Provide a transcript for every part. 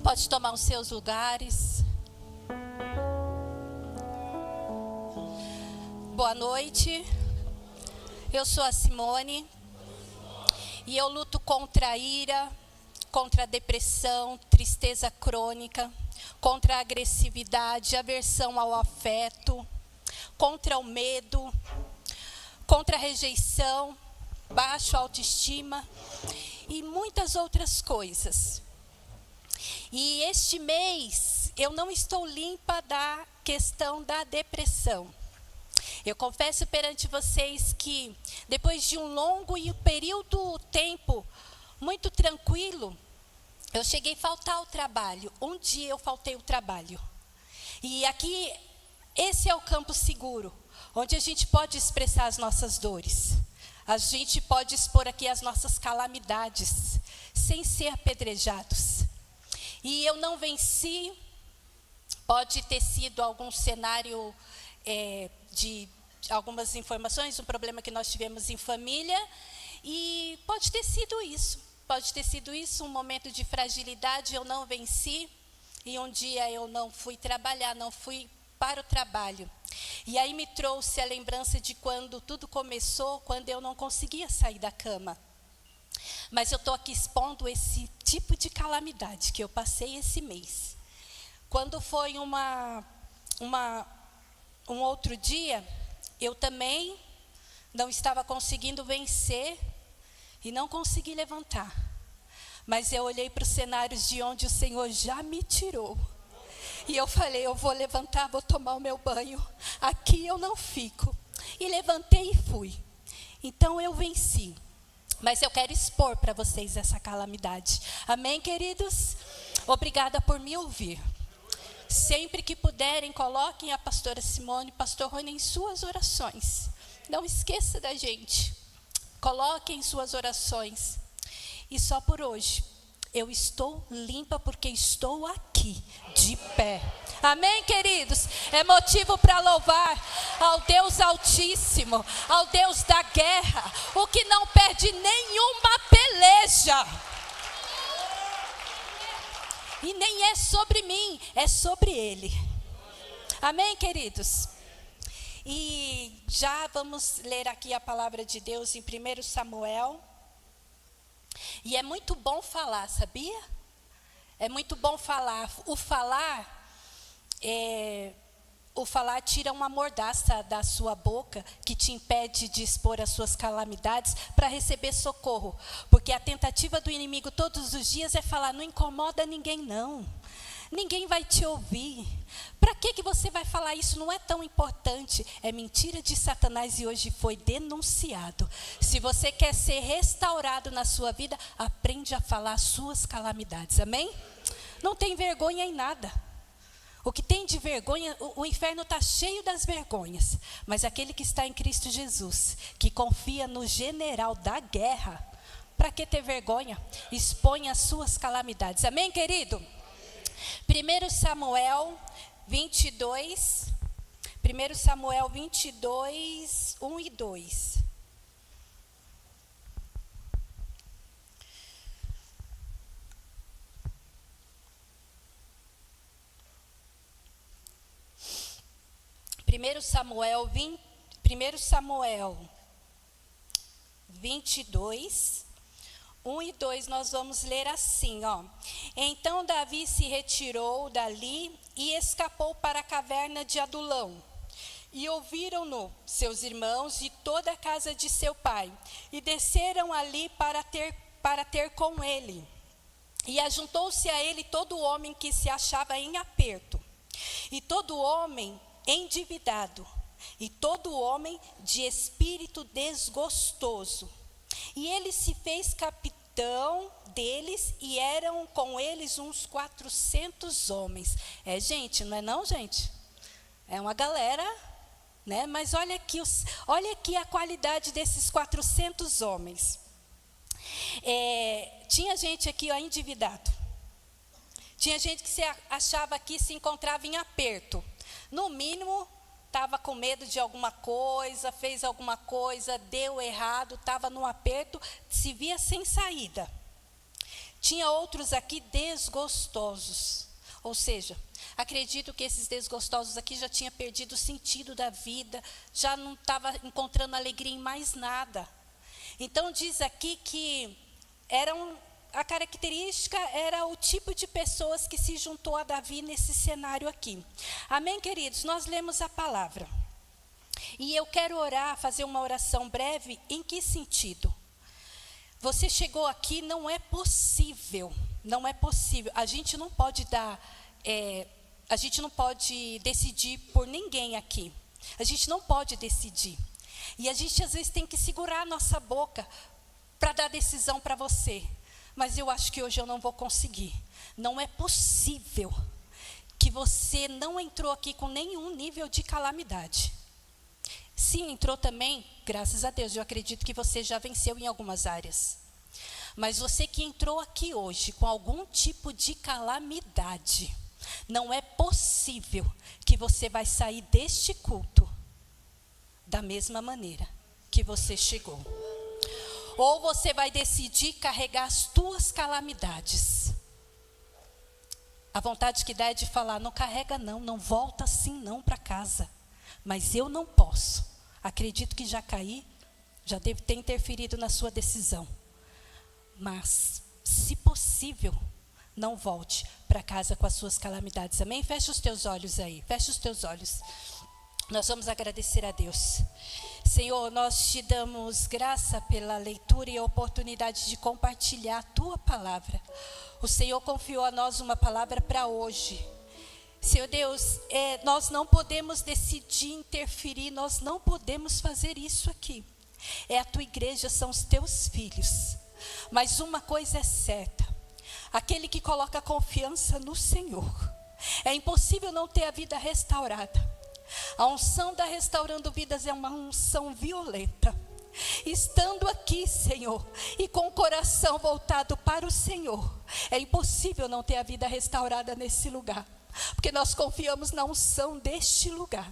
Pode tomar os seus lugares. Boa noite. Eu sou a Simone e eu luto contra a ira, contra a depressão, tristeza crônica, contra a agressividade, aversão ao afeto, contra o medo, contra a rejeição, baixa autoestima e muitas outras coisas. E este mês eu não estou limpa da questão da depressão. Eu confesso perante vocês que depois de um longo tempo muito tranquilo, eu cheguei a faltar ao trabalho. Um dia eu faltei o trabalho. E aqui, esse é o campo seguro, onde a gente pode expressar as nossas dores. A gente pode expor aqui as nossas calamidades, sem ser apedrejados. E eu não venci, pode ter sido algum cenário de algumas informações, um problema que nós tivemos em família, e pode ter sido isso, um momento de fragilidade, eu não venci, e um dia eu não fui trabalhar, não fui para o trabalho. E aí me trouxe a lembrança de quando tudo começou, quando eu não conseguia sair da cama. Mas eu estou aqui expondo esse tipo de calamidade que eu passei esse mês. Quando foi um outro dia, eu também não estava conseguindo vencer e não consegui levantar. Mas eu olhei para os cenários de onde o Senhor já me tirou. E eu falei, eu vou levantar, vou tomar o meu banho. Aqui eu não fico. E levantei e fui. Então eu venci. Mas eu quero expor para vocês essa calamidade. Amém, queridos? Obrigada por me ouvir. Sempre que puderem, coloquem a pastora Simone, pastor Rony em suas orações. Não esqueça da gente. Coloquem suas orações. E só por hoje, eu estou limpa porque estou aqui, de pé. Amém, queridos? É motivo para louvar ao Deus Altíssimo, ao Deus da guerra, o que não perde nenhuma peleja. E nem é sobre mim, é sobre Ele. Amém, queridos? E já vamos ler aqui a palavra de Deus em 1 Samuel. E é muito bom falar, sabia? É muito bom falar. O falar tira uma mordaça da sua boca que te impede de expor as suas calamidades para receber socorro. Porque a tentativa do inimigo todos os dias é falar, não incomoda ninguém não. Ninguém vai te ouvir. Para que você vai falar isso? Não é tão importante. É mentira de Satanás e hoje foi denunciado. Se você quer ser restaurado na sua vida, aprende a falar as suas calamidades. Amém? Não tem vergonha em nada. O que tem de vergonha, o inferno está cheio das vergonhas. Mas aquele que está em Cristo Jesus, que confia no general da guerra, para que ter vergonha? Expõe as suas calamidades. Amém, querido? 1 Samuel 22, 1 e 2. Primeiro Samuel 22, 1 e 2, nós vamos ler assim, ó. Então Davi se retirou dali e escapou para a caverna de Adulão. E ouviram-no seus irmãos e toda a casa de seu pai, e desceram ali para ter com ele. E ajuntou-se a ele todo homem que se achava em aperto, e todo homem endividado, e todo homem de espírito desgostoso. E ele se fez capitão deles, e eram com eles uns 400 homens. Gente, não é não, gente? É uma galera, né? Mas olha aqui a qualidade desses 400 homens. Tinha gente aqui, ó, endividado. Tinha gente que se achava que se encontrava em aperto. No mínimo, estava com medo de alguma coisa, fez alguma coisa, deu errado, estava num aperto, se via sem saída. Tinha outros aqui desgostosos. Ou seja, acredito que esses desgostosos aqui já tinham perdido o sentido da vida, já não estava encontrando alegria em mais nada. Então diz aqui que a característica era o tipo de pessoas que se juntou a Davi nesse cenário aqui. Amém, queridos? Nós lemos a palavra. E eu quero orar, fazer uma oração breve. Em que sentido? Você chegou aqui, não é possível. Não é possível. A gente não pode a gente não pode decidir por ninguém aqui. A gente não pode decidir. E a gente às vezes tem que segurar a nossa boca para dar decisão para você. Mas eu acho que hoje eu não vou conseguir. Não é possível que você não entrou aqui com nenhum nível de calamidade. Se entrou também, graças a Deus, eu acredito que você já venceu em algumas áreas. Mas você que entrou aqui hoje com algum tipo de calamidade, não é possível que você vai sair deste culto da mesma maneira que você chegou. Ou você vai decidir carregar as tuas calamidades. A vontade que dá é de falar, não carrega não volta assim não para casa. Mas eu não posso. Acredito que já caí, já devo ter interferido na sua decisão. Mas, se possível, não volte para casa com as suas calamidades. Amém? Fecha os teus olhos aí, fecha os teus olhos. Nós vamos agradecer a Deus. Senhor, nós te damos graça pela leitura e a oportunidade de compartilhar a tua palavra. O Senhor confiou a nós uma palavra para hoje. Senhor Deus, nós não podemos decidir interferir, nós não podemos fazer isso aqui. É a tua igreja, são os teus filhos. Mas uma coisa é certa, aquele que coloca confiança no Senhor, é impossível não ter a vida restaurada. A unção da Restaurando Vidas é uma unção violenta. Estando aqui, Senhor, e com o coração voltado para o Senhor, é impossível não ter a vida restaurada nesse lugar, porque nós confiamos na unção deste lugar.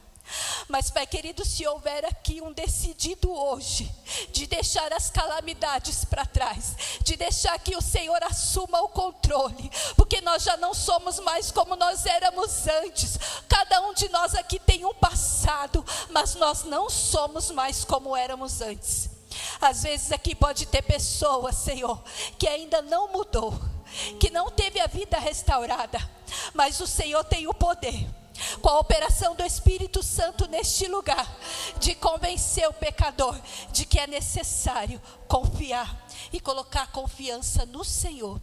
Mas, Pai querido, se houver aqui um decidido hoje de deixar as calamidades para trás, de deixar que o Senhor assuma o controle, porque nós já não somos mais como nós éramos antes. Cada um de nós aqui tem um passado, mas nós não somos mais como éramos antes. Às vezes aqui pode ter pessoas, Senhor, que ainda não mudou, que não teve a vida restaurada, mas o Senhor tem o poder, com a operação do Espírito Santo neste lugar, de convencer o pecador de que é necessário confiar e colocar confiança no Senhor.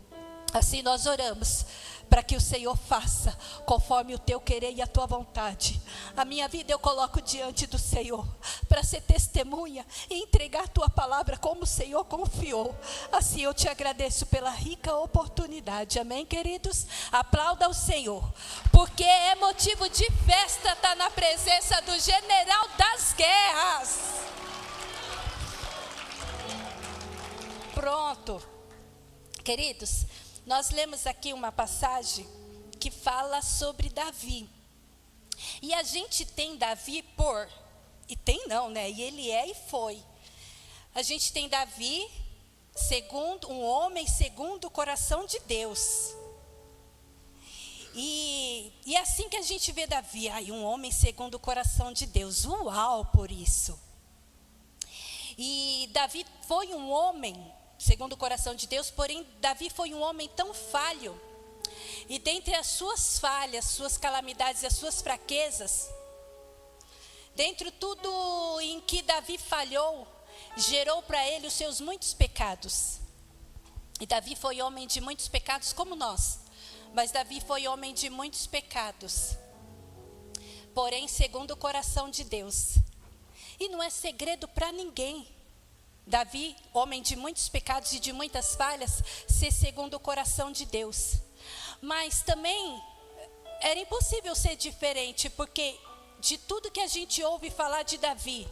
Assim nós oramos, para que o Senhor faça conforme o teu querer e a tua vontade. A minha vida eu coloco diante do Senhor, para ser testemunha e entregar a tua palavra como o Senhor confiou. Assim eu te agradeço pela rica oportunidade. Amém, queridos? Aplauda o Senhor, porque é motivo de festa estar na presença do general das guerras. Pronto. Queridos, nós lemos aqui uma passagem que fala sobre Davi. E a gente tem Davi e tem não, né? E ele é e foi. A gente tem Davi, um homem segundo o coração de Deus. E é assim que a gente vê Davi, um homem segundo o coração de Deus. Uau por isso. E Davi foi um homem segundo o coração de Deus, porém Davi foi um homem tão falho, e dentre as suas falhas, suas calamidades e as suas fraquezas, dentro tudo em que Davi falhou, gerou para ele os seus muitos pecados. E Davi foi homem de muitos pecados como nós, mas Davi foi homem de muitos pecados, porém segundo o coração de Deus. E não é segredo para ninguém Davi, homem de muitos pecados e de muitas falhas, ser segundo o coração de Deus. Mas também era impossível ser diferente, porque de tudo que a gente ouve falar de Davi,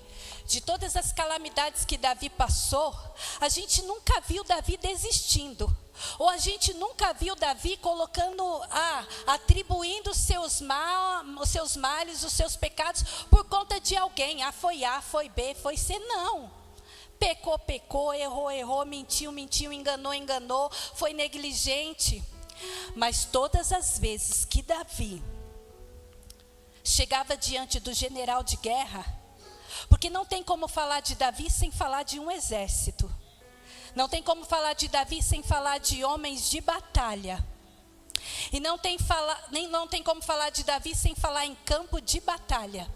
de todas as calamidades que Davi passou, a gente nunca viu Davi desistindo. Ou a gente nunca viu Davi atribuindo os seus males, os seus pecados por conta de alguém. Foi A, foi B, foi C. Não. Pecou, errou, mentiu, enganou, foi negligente. Mas todas as vezes que Davi chegava diante do general de guerra, porque não tem como falar de Davi sem falar de um exército. Não tem como falar de Davi sem falar de homens de batalha. E não tem como falar de Davi sem falar em campo de batalha.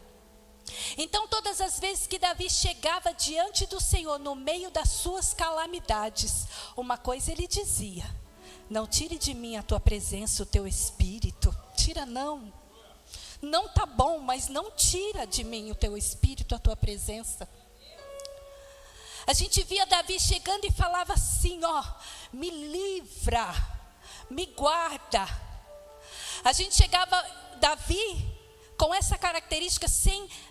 Então todas as vezes que Davi chegava diante do Senhor no meio das suas calamidades, uma coisa ele dizia: não tire de mim a tua presença, o teu espírito. Tira não. Não tá bom, mas não tira de mim o teu espírito, a tua presença. A gente via Davi chegando e falava assim, ó: me livra, me guarda. A gente chegava, Davi, com essa característica,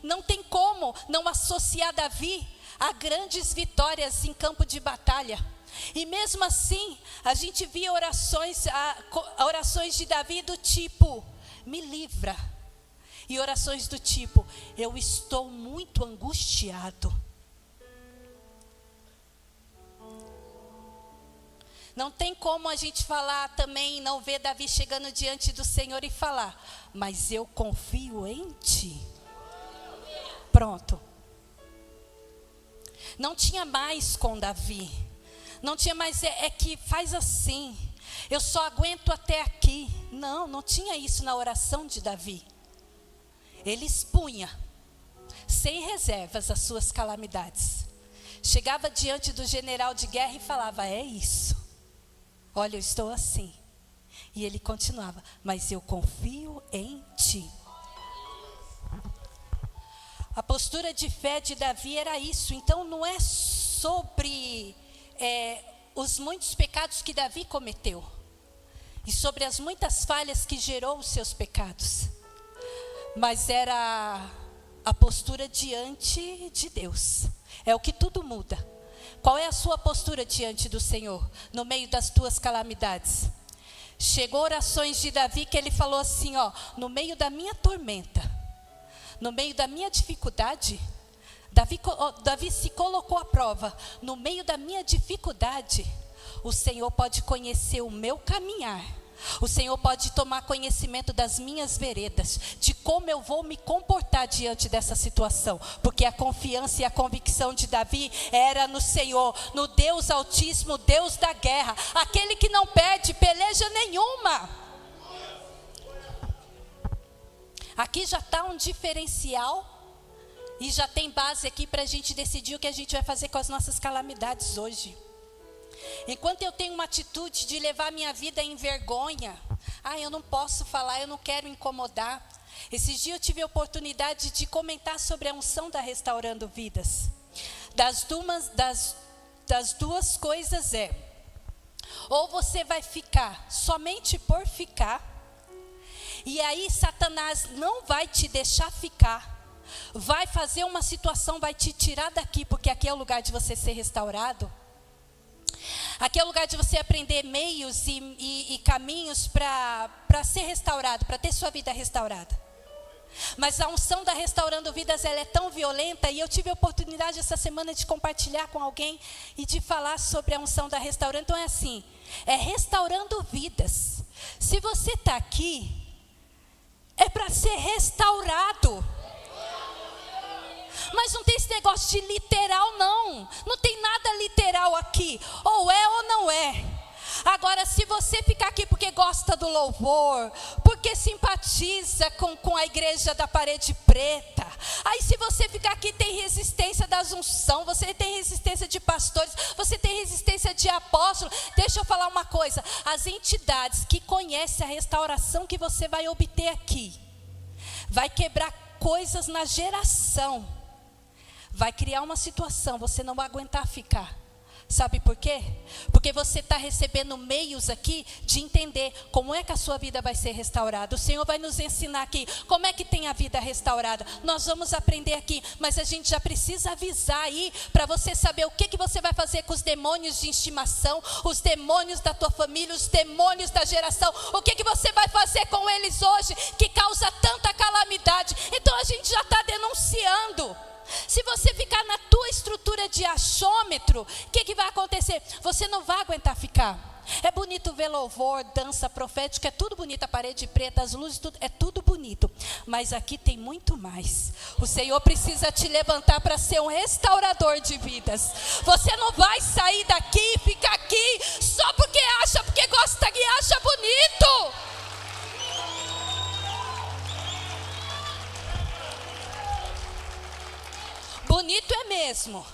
não tem como não associar Davi a grandes vitórias em campo de batalha. E mesmo assim, a gente via orações de Davi do tipo: me livra. E orações do tipo: eu estou muito angustiado. Não tem como a gente falar também, não ver Davi chegando diante do Senhor e falar: mas eu confio em ti. Pronto. Não tinha mais com Davi. Não tinha mais, é que faz assim. Eu só aguento até aqui. Não tinha isso na oração de Davi. Ele expunha, sem reservas, as suas calamidades. Chegava diante do general de guerra e falava: é isso. Olha, eu estou assim. E ele continuava: mas eu confio em ti. A postura de fé de Davi era isso. Então não é sobre os muitos pecados que Davi cometeu, e sobre as muitas falhas que gerou os seus pecados, mas era a postura diante de Deus. É o que tudo muda. Qual é a sua postura diante do Senhor, no meio das tuas calamidades? Chegou orações de Davi que ele falou assim, ó: no meio da minha tormenta, no meio da minha dificuldade, Davi se colocou à prova. No meio da minha dificuldade, o Senhor pode conhecer o meu caminhar. O Senhor pode tomar conhecimento das minhas veredas, de como eu vou me comportar diante dessa situação. Porque a confiança e a convicção de Davi era no Senhor, no Deus Altíssimo, Deus da guerra, aquele que não perde peleja nenhuma. Aqui já está um diferencial e já tem base aqui para a gente decidir o que a gente vai fazer com as nossas calamidades hoje. Enquanto eu tenho uma atitude de levar minha vida em vergonha, eu não posso falar, eu não quero incomodar. Esses dias eu tive a oportunidade de comentar sobre a unção da Restaurando Vidas. Das duas coisas ou você vai ficar somente por ficar, e aí Satanás não vai te deixar ficar, vai fazer uma situação, vai te tirar daqui, porque aqui é o lugar de você ser restaurado. Aqui é o lugar de você aprender meios e caminhos para ser restaurado, para ter sua vida restaurada. Mas a unção da Restaurando Vidas, ela é tão violenta, e eu tive a oportunidade essa semana de compartilhar com alguém e de falar sobre a unção da Restaurando. Então é assim, é restaurando vidas. Se você está aqui, é para ser restaurado. Mas não tem esse negócio de literal, não. Não tem nada literal aqui. Ou é ou não é. Agora, se você ficar aqui porque gosta do louvor, porque simpatiza com a igreja da parede preta, aí se você ficar aqui tem resistência das unção, você tem resistência de pastores, você tem resistência de apóstolos. Deixa eu falar uma coisa: as entidades que conhecem a restauração que você vai obter aqui, vai quebrar coisas na geração. Vai criar uma situação, você não vai aguentar ficar. Sabe por quê? Porque você está recebendo meios aqui de entender como é que a sua vida vai ser restaurada. O Senhor vai nos ensinar aqui como é que tem a vida restaurada. Nós vamos aprender aqui, mas a gente já precisa avisar aí, para você saber o que você vai fazer com os demônios de estimação, os demônios da tua família, os demônios da geração. O que você vai fazer com eles hoje, que causa tanta calamidade? Então a gente já está denunciando. Se você ficar na tua estrutura de achômetro, o que vai acontecer? Você não vai aguentar ficar. É bonito ver louvor, dança profética, é tudo bonito, a parede preta, as luzes, tudo, é tudo bonito. Mas aqui tem muito mais. O Senhor precisa te levantar para ser um restaurador de vidas. Você não vai sair daqui e ficar aqui só porque acha, porque gosta e acha bonito. Bonito é mesmo.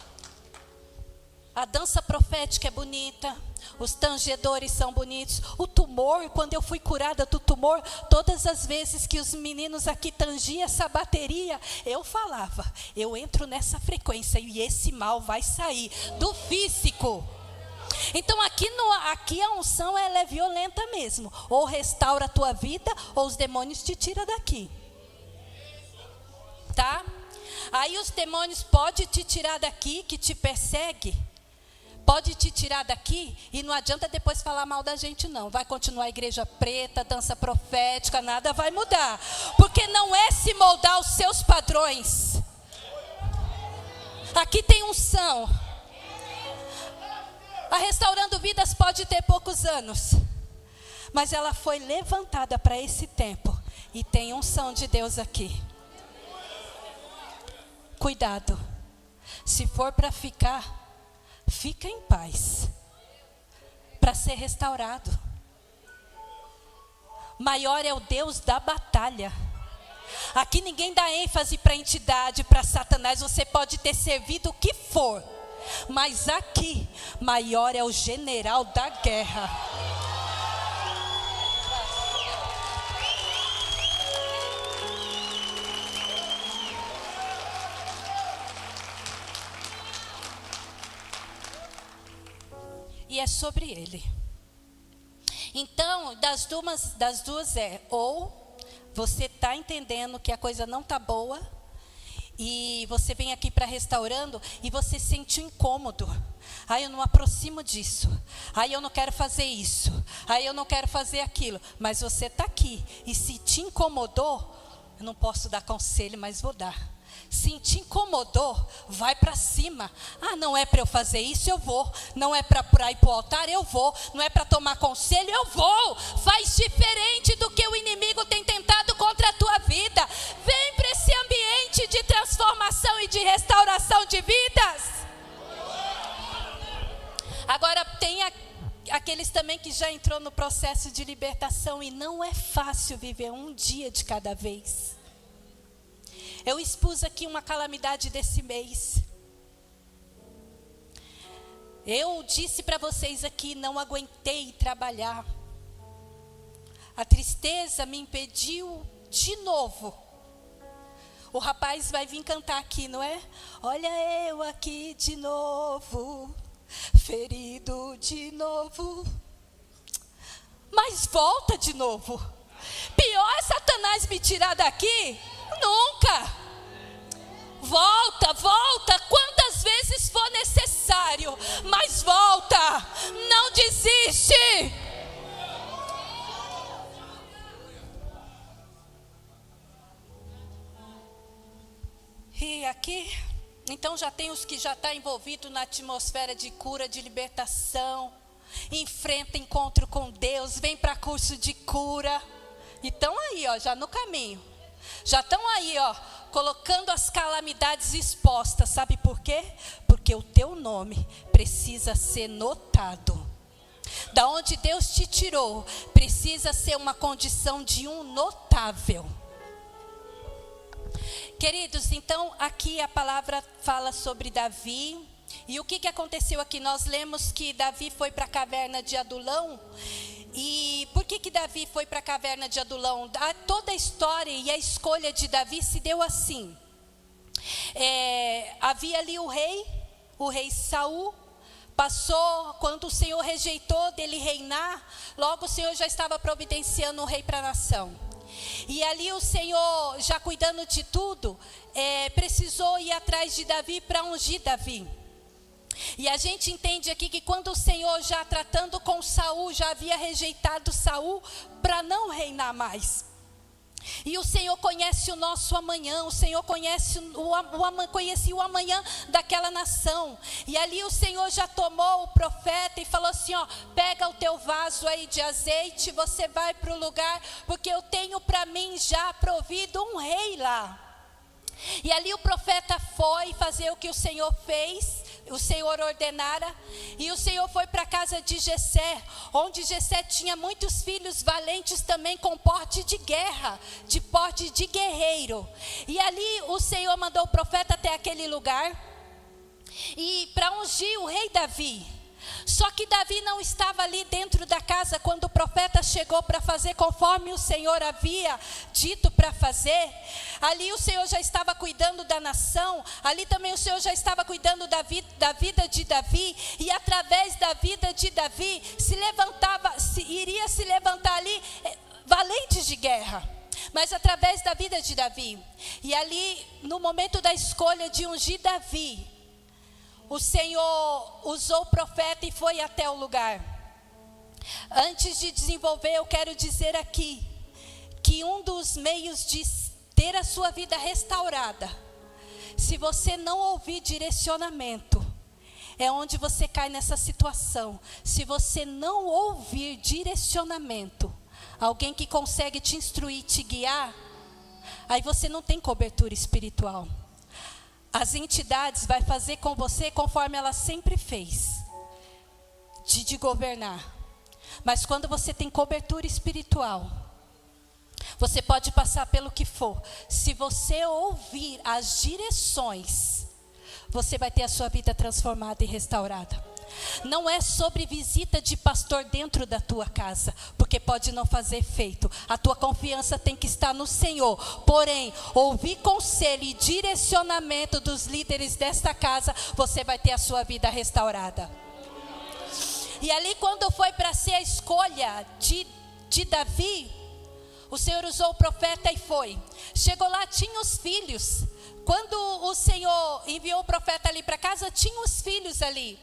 A dança profética é bonita. Os tangedores são bonitos. O tumor, quando eu fui curada do tumor, todas as vezes que os meninos aqui tangiam essa bateria, eu falava, eu entro nessa frequência e esse mal vai sair do físico. Então aqui a unção ela é violenta mesmo. Ou restaura a tua vida, ou os demônios te tiram daqui. Tá? Aí os demônios podem te tirar daqui, que te persegue. Pode te tirar daqui e não adianta depois falar mal da gente não. Vai continuar a igreja preta, dança profética, nada vai mudar. Porque não é se moldar aos seus padrões. Aqui tem unção. A Restaurando Vidas pode ter poucos anos. Mas ela foi levantada para esse tempo. E tem unção de Deus aqui. Cuidado. Se for para ficar, fica em paz, para ser restaurado. Maior é o Deus da batalha. Aqui ninguém dá ênfase para entidade, para Satanás. Você pode ter servido o que for, mas aqui, maior é o general da guerra. E é sobre ele. Então, das duas é, ou você está entendendo que a coisa não está boa, e você vem aqui para restaurando, e você sente um incômodo. Aí eu não aproximo disso. Aí eu não quero fazer isso. Aí eu não quero fazer aquilo. Mas você está aqui, e se te incomodou, eu não posso dar conselho, mas vou dar. Se te incomodou, vai para cima. Ah, não é para eu fazer isso, eu vou. Não é para ir para o altar, eu vou. Não é para tomar conselho, eu vou. Faz diferente do que o inimigo tem tentado contra a tua vida. Vem para esse ambiente de transformação e de restauração de vidas. Agora tem aqueles também que já entrou no processo de libertação e não é fácil viver um dia de cada vez. Eu expus aqui uma calamidade desse mês. Eu disse para vocês aqui, não aguentei trabalhar. A tristeza me impediu de novo. O rapaz vai vir cantar aqui, não é? Olha eu aqui de novo, ferido de novo. Mas volta de novo. Pior é Satanás me tirar daqui? Nunca. Volta, volta, quantas vezes for necessário, mas volta, não desiste. E aqui, então já tem os que já estão envolvidos na atmosfera de cura, de libertação, enfrenta encontro com Deus, vem para curso de cura, e estão aí, ó, já no caminho. Já estão aí, ó, colocando as calamidades expostas. Sabe por quê? Porque o teu nome precisa ser notado. Da onde Deus te tirou, precisa ser uma condição de um notável. Queridos, então aqui a palavra fala sobre Davi. E o que aconteceu aqui? Nós lemos que Davi foi para a caverna de Adulão. E por que Davi foi para a caverna de Adulão? Toda a história e a escolha de Davi se deu assim. Havia ali o rei Saul. Passou, quando o Senhor rejeitou dele reinar, logo o Senhor já estava providenciando um rei para a nação. E ali o Senhor, já cuidando de tudo, precisou ir atrás de Davi para ungir Davi. E a gente entende aqui que quando o Senhor, já tratando com Saul, já havia rejeitado Saul para não reinar mais. E o Senhor conhece o nosso amanhã, o Senhor conhecia o amanhã daquela nação. E ali o Senhor já tomou o profeta e falou assim, ó, pega o teu vaso aí de azeite, você vai para o lugar, porque eu tenho para mim já provido um rei lá. E ali o profeta foi fazer o que o Senhor fez, o Senhor ordenara, e o Senhor foi para a casa de Jessé, onde Jessé tinha muitos filhos valentes também com porte de guerra, de porte de guerreiro. E ali o Senhor mandou o profeta até aquele lugar, e para ungir o rei Davi. Só que Davi não estava ali dentro da casa quando o profeta chegou para fazer conforme o Senhor havia dito para fazer. Ali o Senhor já estava cuidando da nação, ali também o Senhor já estava cuidando da vida de Davi, e através da vida de Davi iria se levantar ali valentes de guerra, mas através da vida de Davi. E ali no momento da escolha de ungir Davi, o Senhor usou o profeta e foi até o lugar. Antes de desenvolver, eu quero dizer aqui, que um dos meios de ter a sua vida restaurada, se você não ouvir direcionamento, é onde você cai nessa situação. Se você não ouvir direcionamento, alguém que consegue te instruir, te guiar, aí você não tem cobertura espiritual. As entidades vai fazer com você conforme ela sempre fez, de governar. Mas quando você tem cobertura espiritual, você pode passar pelo que for. Se você ouvir as direções, você vai ter a sua vida transformada e restaurada. Não é sobre visita de pastor dentro da tua casa, porque pode não fazer efeito. A tua confiança tem que estar no Senhor. Porém, ouvir conselho e direcionamento dos líderes desta casa, você vai ter a sua vida restaurada. E ali quando foi para ser a escolha de Davi, o Senhor usou o profeta e foi. Chegou lá, tinha os filhos. Quando o Senhor enviou o profeta ali para casa, tinha os filhos ali.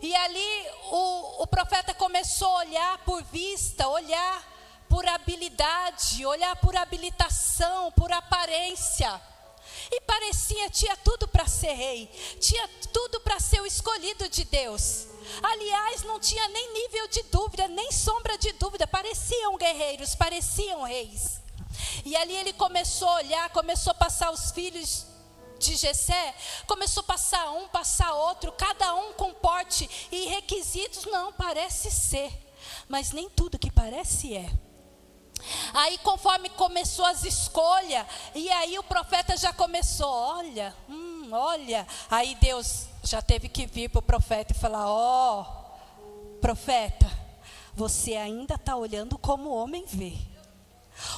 E ali o profeta começou a olhar por vista, olhar por habilidade, olhar por habilitação, por aparência. E tinha tudo para ser rei, tinha tudo para ser o escolhido de Deus. Aliás, não tinha nem nível de dúvida, nem sombra de dúvida, pareciam guerreiros, pareciam reis. E ali ele começou a olhar, começou a passar os filhos de Jessé, começou a passar outro, cada um com porte e requisitos. Não, parece ser, mas nem tudo que parece é. Aí conforme começou as escolhas, e aí o profeta já começou, olha, aí Deus já teve que vir para o profeta e falar, profeta, você ainda está olhando como o homem vê.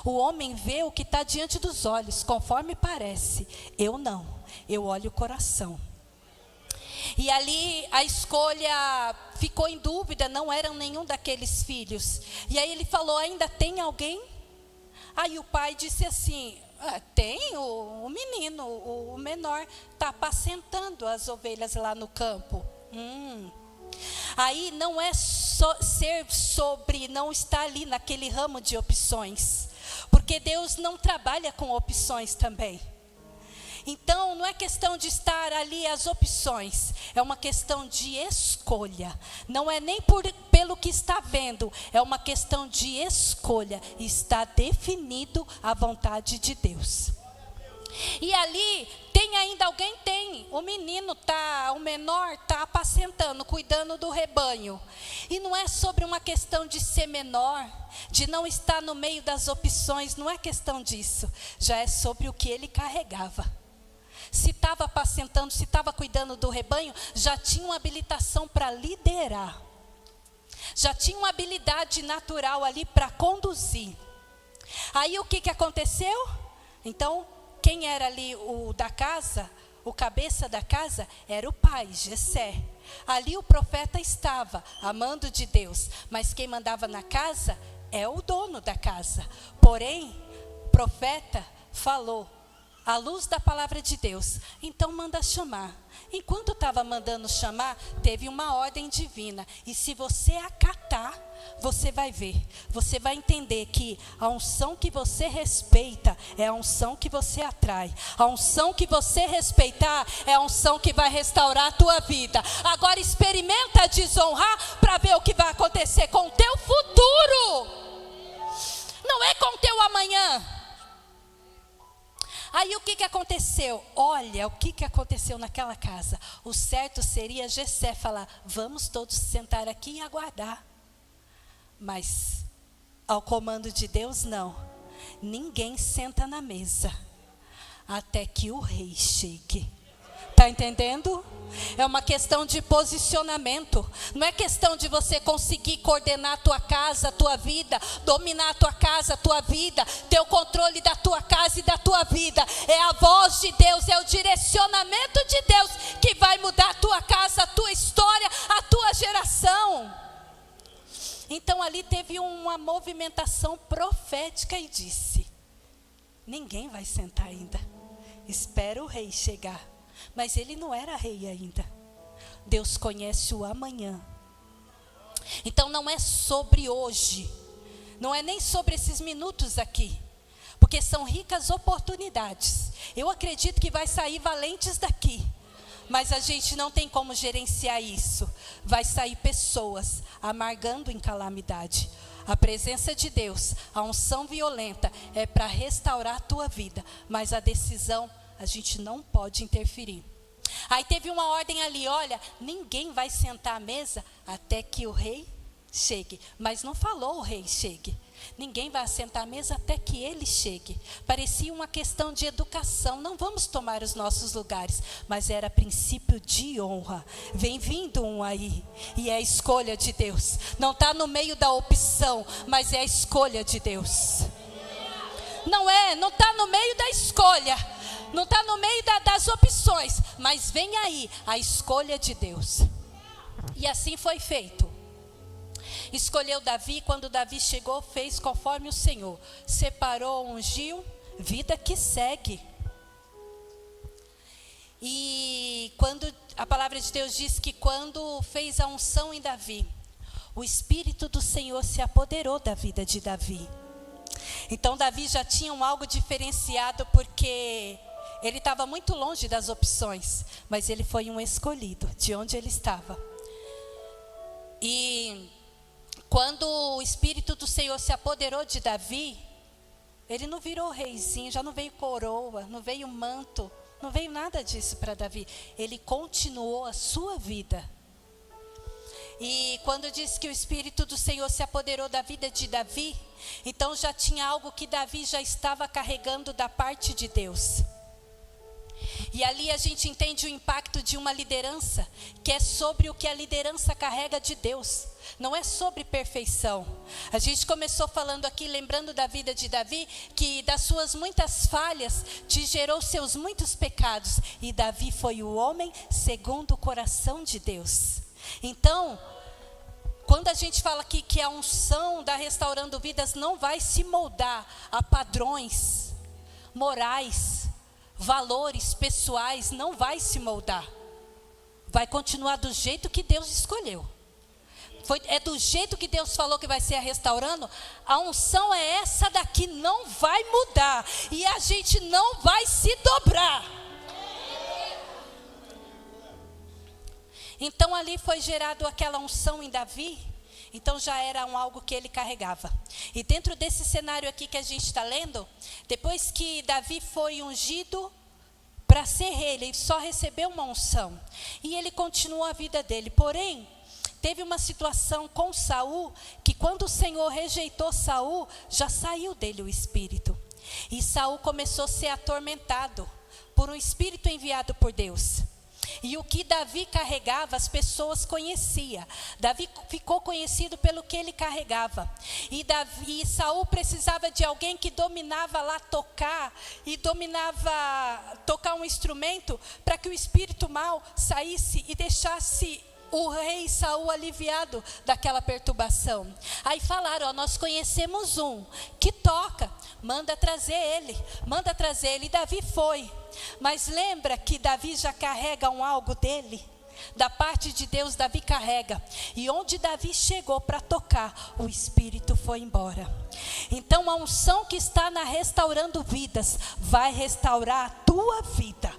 O homem vê o que está diante dos olhos, conforme parece. Eu não, eu olho o coração. E ali a escolha ficou em dúvida, não eram nenhum daqueles filhos. E aí ele falou, ainda tem alguém? Aí o pai disse assim, tem o menino, o menor, está apacentando as ovelhas lá no campo. Aí não é ser sobre, não está ali naquele ramo de opções, porque Deus não trabalha com opções também. Então não é questão de estar ali as opções, é uma questão de escolha. Não é nem pelo que está vendo, é uma questão de escolha. Está definido a vontade de Deus. E ali tem ainda alguém? Tem. O menor está apacentando, cuidando do rebanho. E não é sobre uma questão de ser menor, de não estar no meio das opções, não é questão disso. Já é sobre o que ele carregava. Se estava apacentando, se estava cuidando do rebanho, já tinha uma habilitação para liderar. Já tinha uma habilidade natural ali para conduzir. Aí o que aconteceu? Então, quem era ali o da casa, o cabeça da casa, era o pai, Jessé. Ali o profeta estava, amando de Deus, mas quem mandava na casa é o dono da casa. Porém, o profeta falou, à luz da palavra de Deus, então manda chamar. Enquanto estava mandando chamar, teve uma ordem divina. E se você acatar, você vai ver, você vai entender que a unção que você respeita é a unção que você atrai. A unção que você respeitar é a unção que vai restaurar a tua vida. Agora experimenta desonrar para ver o que vai acontecer com o teu futuro. Não é com o teu amanhã. Aí o que aconteceu? Olha o que aconteceu naquela casa. O certo seria Jessé falar: vamos todos sentar aqui e aguardar. Mas ao comando de Deus, não. Ninguém senta na mesa até que o rei chegue. Está entendendo? É uma questão de posicionamento. Não é questão de você conseguir coordenar a tua casa, a tua vida, dominar a tua casa, a tua vida, ter o controle da tua casa e da tua vida. É a voz de Deus, é o direcionamento de Deus que vai mudar a tua casa, a tua história, a tua geração. Então ali teve uma movimentação profética e disse: ninguém vai sentar ainda, espera o rei chegar. Mas ele não era rei ainda. Deus conhece o amanhã. Então não é sobre hoje, não é nem sobre esses minutos aqui, porque são ricas oportunidades. Eu acredito que vai sair valentes daqui, mas a gente não tem como gerenciar isso. Vai sair pessoas amargando em calamidade. A presença de Deus, a unção violenta é para restaurar a tua vida, mas a decisão a gente não pode interferir. Aí teve uma ordem ali: olha, ninguém vai sentar à mesa até que o rei chegue. Mas não falou o rei chegue. Ninguém vai sentar à mesa até que ele chegue. Parecia uma questão de educação. Não vamos tomar os nossos lugares. Mas era princípio de honra. Vem vindo um aí. E é a escolha de Deus. Não está no meio da opção, mas é a escolha de Deus. Não está no meio da escolha. Não está no meio das opções, mas vem aí a escolha de Deus. E assim foi feito. Escolheu Davi. Quando Davi chegou, fez conforme o Senhor. Separou, ungiu, vida que segue. E quando a palavra de Deus diz que quando fez a unção em Davi, o Espírito do Senhor se apoderou da vida de Davi. Então Davi já tinha algo diferenciado, porque ele estava muito longe das opções, mas ele foi um escolhido de onde ele estava. E quando o Espírito do Senhor se apoderou de Davi, ele não virou reizinho, já não veio coroa, não veio manto, não veio nada disso para Davi. Ele continuou a sua vida. E quando diz que o Espírito do Senhor se apoderou da vida de Davi, então já tinha algo que Davi já estava carregando da parte de Deus. E ali a gente entende o impacto de uma liderança, que é sobre o que a liderança carrega de Deus. Não é sobre perfeição. A gente começou falando aqui, lembrando da vida de Davi, que das suas muitas falhas, te gerou seus muitos pecados. E Davi foi o homem segundo o coração de Deus. Então, quando a gente fala aqui que a unção da Restaurando Vidas não vai se moldar a padrões morais, valores pessoais, não vai se moldar. Vai continuar do jeito que Deus escolheu. É do jeito que Deus falou que vai ser a Restaurando. A unção é essa daqui, não vai mudar. E a gente não vai se dobrar. Então ali foi gerado aquela unção em Davi. Então já era algo que ele carregava. E dentro desse cenário aqui que a gente está lendo, depois que Davi foi ungido para ser rei, ele só recebeu uma unção. E ele continuou a vida dele. Porém, teve uma situação com Saul, que quando o Senhor rejeitou Saul, já saiu dele o espírito. E Saul começou a ser atormentado por um espírito enviado por Deus. E o que Davi carregava, as pessoas conheciam. Davi ficou conhecido pelo que ele carregava. E Saul precisava de alguém que dominava lá tocar, e dominava tocar um instrumento, para que o espírito mau saísse e deixasse o rei Saul aliviado daquela perturbação. Aí falaram: nós conhecemos um que toca, manda trazer ele. E Davi foi. Mas lembra que Davi já carrega algo dele? da parte de Deus, Davi carrega. E onde Davi chegou para tocar, o Espírito foi embora. Então a unção que está na Restaurando Vidas vai restaurar a tua vida.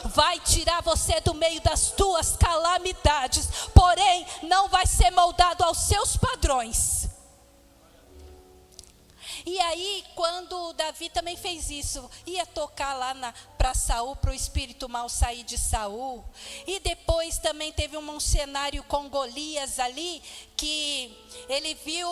Vai tirar você do meio das tuas calamidades, porém não vai ser moldado aos seus padrões. E aí, quando Davi também fez isso, ia tocar lá para Saul, para o espírito mal sair de Saul. E depois também teve um cenário com Golias ali, que ele viu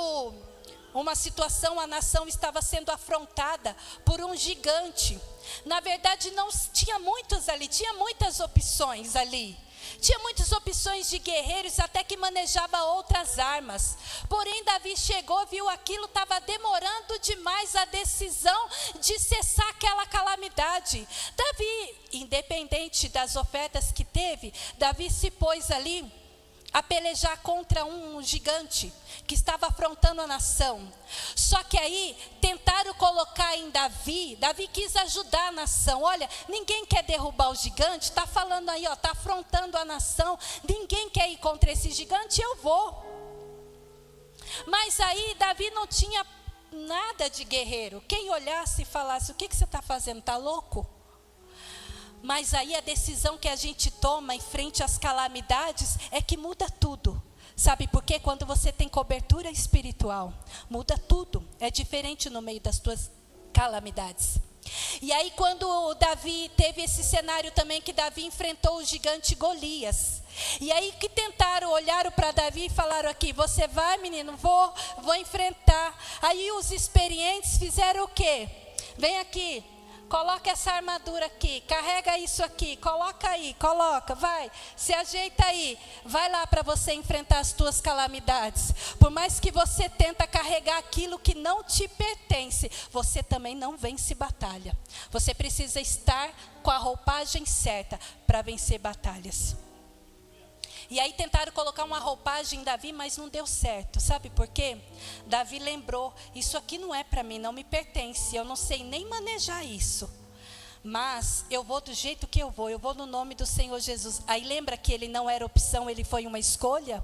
uma situação, a nação estava sendo afrontada por um gigante. Na verdade, não tinha muitos ali, tinha muitas opções ali. Tinha muitas opções de guerreiros, até que manejava outras armas. Porém, Davi chegou, viu aquilo, estava demorando demais a decisão de cessar aquela calamidade. Davi, independente das ofertas que teve, Davi se pôs ali a pelejar contra um gigante que estava afrontando a nação. Só que aí tentaram colocar em Davi quis ajudar a nação. Olha, ninguém quer derrubar o gigante, está falando aí, está afrontando a nação, ninguém quer ir contra esse gigante, eu vou. Mas aí Davi não tinha nada de guerreiro. Quem olhasse e falasse, o que você está fazendo, está louco? Mas aí a decisão que a gente toma em frente às calamidades é que muda tudo. Sabe por quê? Quando você tem cobertura espiritual, muda tudo. É diferente no meio das tuas calamidades. E aí quando Davi teve esse cenário também, que Davi enfrentou o gigante Golias. E aí que tentaram, olharam para Davi e falaram aqui, você vai menino, vou enfrentar. Aí os experientes fizeram o quê? Vem aqui. Coloca essa armadura aqui, carrega isso aqui, coloca aí, coloca, vai, se ajeita aí, vai lá para você enfrentar as tuas calamidades. Por mais que você tenta carregar aquilo que não te pertence, você também não vence batalha. Você precisa estar com a roupagem certa para vencer batalhas. E aí tentaram colocar uma roupagem em Davi, mas não deu certo. Sabe por quê? Davi lembrou, isso aqui não é para mim, não me pertence. Eu não sei nem manejar isso. Mas eu vou do jeito que eu vou no nome do Senhor Jesus. Aí lembra que ele não era opção, ele foi uma escolha?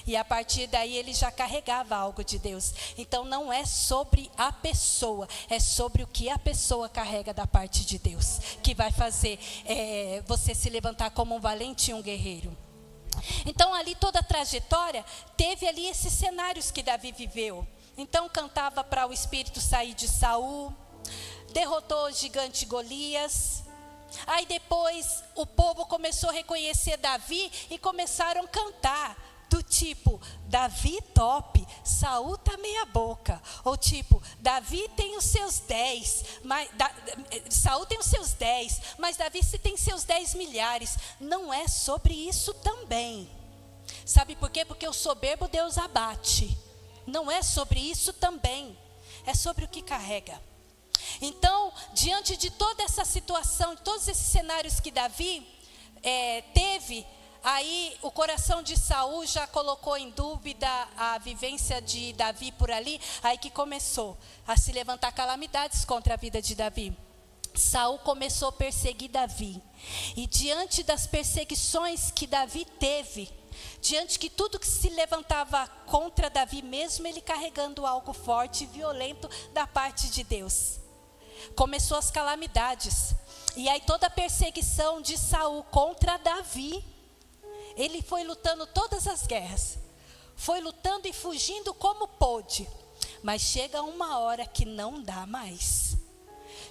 E a partir daí ele já carregava algo de Deus. Então não é sobre a pessoa, é sobre o que a pessoa carrega da parte de Deus, que vai fazer você se levantar como um valente e um guerreiro. Então ali toda a trajetória, teve ali esses cenários que Davi viveu. Então cantava para o espírito sair de Saul, derrotou o gigante Golias. Aí depois o povo começou a reconhecer Davi e começaram a cantar. Do tipo, Davi top, Saul tá meia boca. Ou tipo, Davi tem os seus 10, Saul tem os seus 10, mas Davi se tem seus 10 milhares. Não é sobre isso também. Sabe por quê? Porque o soberbo Deus abate. Não é sobre isso também. É sobre o que carrega. Então, diante de toda essa situação, de todos esses cenários que Davi teve, aí o coração de Saul já colocou em dúvida a vivência de Davi por ali. Aí que começou a se levantar calamidades contra a vida de Davi. Saul começou a perseguir Davi. E diante das perseguições que Davi teve, diante de tudo que se levantava contra Davi, mesmo ele carregando algo forte e violento da parte de Deus, começou as calamidades. E aí toda a perseguição de Saul contra Davi, ele foi lutando todas as guerras, foi lutando e fugindo como pôde. Mas chega uma hora que não dá mais.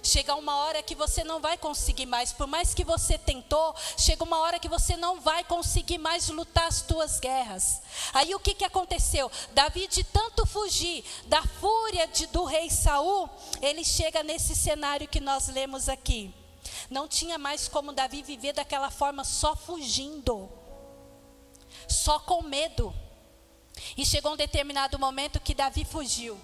Chega uma hora que você não vai conseguir mais. Por mais que você tentou, chega uma hora que você não vai conseguir mais lutar as tuas guerras. Aí o que aconteceu? Davi, de tanto fugir da fúria do rei Saul, ele chega nesse cenário que nós lemos aqui. Não tinha mais como Davi viver daquela forma, só fugindo, só com medo. E chegou um determinado momento que Davi fugiu.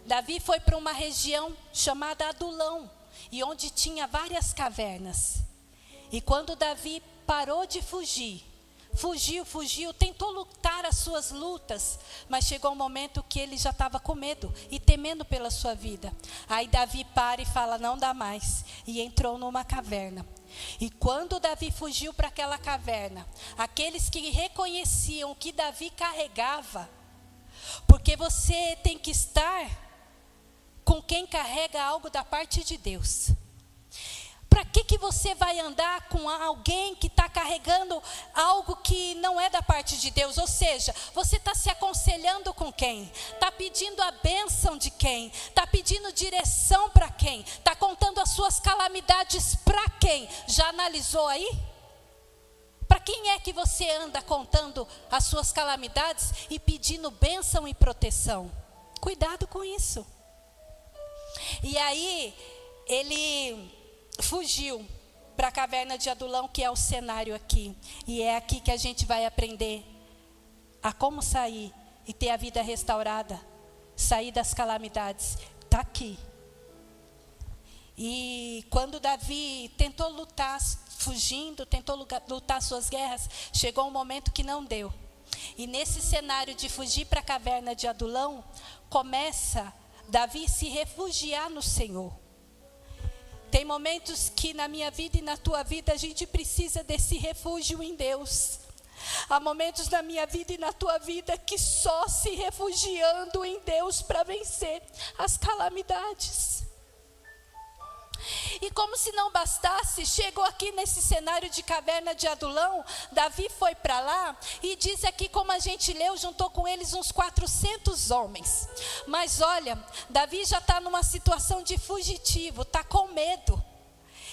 Davi foi para uma região chamada Adulão, e onde tinha várias cavernas. E quando Davi parou de fugir, fugiu, tentou lutar as suas lutas, mas chegou um momento que ele já estava com medo e temendo pela sua vida. Aí Davi para e fala, não dá mais, e entrou numa caverna. E quando Davi fugiu para aquela caverna, aqueles que reconheciam o que Davi carregava, porque você tem que estar com quem carrega algo da parte de Deus. Para que você vai andar com alguém que está carregando algo que não é da parte de Deus? Ou seja, você está se aconselhando com quem? Está pedindo a bênção de quem? Está pedindo direção para quem? Está contando as suas calamidades para quem? Já analisou aí? Para quem é que você anda contando as suas calamidades e pedindo bênção e proteção? Cuidado com isso. E aí, ele fugiu para a caverna de Adulão, que é o cenário aqui. E é aqui que a gente vai aprender a como sair e ter a vida restaurada, sair das calamidades. Está aqui. E quando Davi tentou lutar, fugindo, tentou lutar suas guerras, chegou um momento que não deu. E nesse cenário de fugir para a caverna de Adulão, começa Davi se refugiar no Senhor. Tem momentos que na minha vida e na tua vida a gente precisa desse refúgio em Deus. Há momentos na minha vida e na tua vida que só se refugiando em Deus para vencer as calamidades. E como se não bastasse, chegou aqui nesse cenário de caverna de Adulão, Davi foi para lá e diz aqui, como a gente leu, juntou com eles uns 400 homens. Mas olha, Davi já está numa situação de fugitivo, está com medo.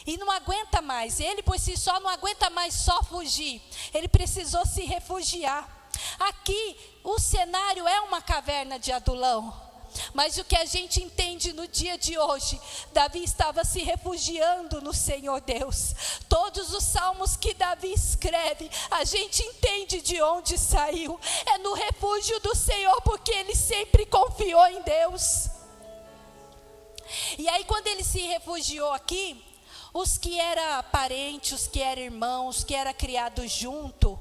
E não aguenta mais, ele por si só não aguenta mais só fugir, ele precisou se refugiar. Aqui o cenário é uma caverna de Adulão. Mas o que a gente entende no dia de hoje, Davi estava se refugiando no Senhor Deus. Todos os salmos que Davi escreve, a gente entende de onde saiu. É no refúgio do Senhor, porque ele sempre confiou em Deus. E aí quando ele se refugiou aqui, os que eram parentes, os que eram irmãos, os que eram criados junto,